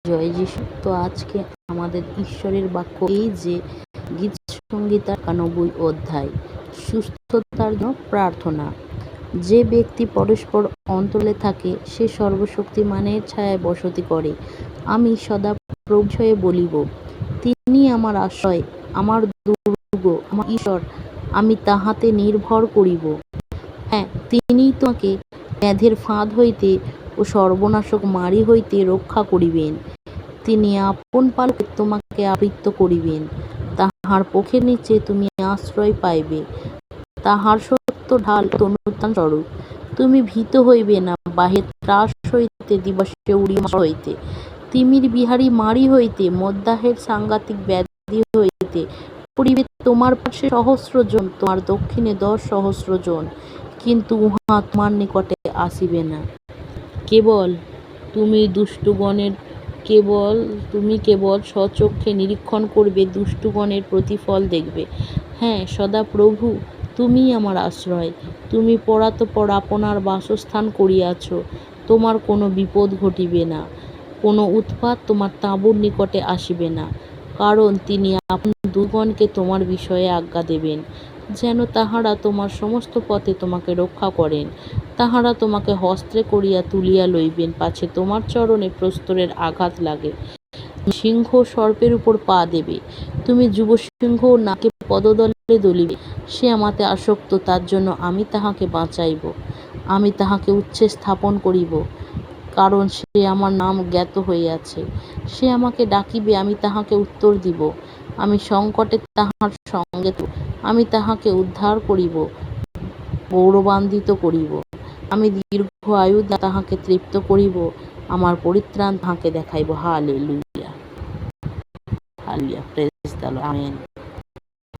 জয় যিশু। তো আজকে আমাদের ঈশ্বরের বাক্য এই যে গীত সংহিতা 91 অধ্যায়, সুস্থতার জন্য প্রার্থনা। যে ব্যক্তি পরস্পর অন্তরে থাকে সে সর্বশক্তিমানের ছায়ায় বসতি করে। আমি সদা প্রভু বিষয়ে বলিব, তিনি আমার আশ্রয়, আমার দুর্গ, আমার ঈশ্বর, আমি তাহাতে নির্ভর করিব। হ্যাঁ, তিনিই তোমাকে ব্যাধের ফাঁদ হইতে ও সর্বনাশক মারি হইতে রক্ষা করিবেন। তিনি আপন পালকে তোমাকে আবৃত করিবেন। তাহার পক্ষের নিচে তুমি আশ্রয় পাইবে। তাহার সত্য ঢাল তনুত্থান স্বরূপ। তুমি ভীত হইবে না বাহির ত্রাস হইতে, দিবসে উড়িয়া হইতে, তিমির বিহারী মারি হইতে, মধ্যাহ্নের সাংঘাতিক ব্যাধি হইতে। পড়িবে তোমার পাশে 1,000 জন, তোমার দক্ষিণে 10,000 জন, কিন্তু উহা তোমার নিকটে আসিবে না। তুমি কেবল স্বচক্ষে নিরীক্ষণ করবে, দুষ্টগণের প্রতিফল দেখবে। হ্যাঁ, সদা প্রভু তুমিই আমার আশ্রয়। তুমি পরাৎপর আপনার বাসস্থান করিয়াছ। তোমার কোনো বিপদ ঘটিবে না, কোনো উৎপাত তোমার তাঁবুর নিকটে আসিবে না। কারণ তিনি আপনার দূতগণকে তোমার বিষয়ে আজ্ঞা দেবেন, যেন তাহারা তোমার সমস্ত পথে তোমাকে রক্ষা করেন। তাহারা তোমাকে হস্তে করিয়া তুলিয়া লইবেন, পাছে তোমার চরণে প্রস্তরের আঘাত লাগে। সিংহ সর্পের উপর পা দেবে, তুমি যুব সিংহ নাকে পদদলে দলিবে। সে আমাতে আসক্ত, তার জন্য আমি তাহাকে বাঁচাইব। আমি তাহাকে উচ্চে স্থাপন করিব, কারণ সে আমার নাম জ্ঞাত হইয়াছে। সে আমাকে ডাকিবে, আমি তাহাকে উত্তর দিব। আমি সংকটে তাহার সঙ্গে আমি তাহাকে উদ্ধার করিব, গৌরবান্বিত করিব। আমি দীর্ঘ আয়ু তাহাকে তৃপ্ত করিব, আমার পরিত্রাণ তাহাকে দেখাইব। হালেলুয়া, হালেলুয়া, প্রেজ দ্য লর্ড, আমেন।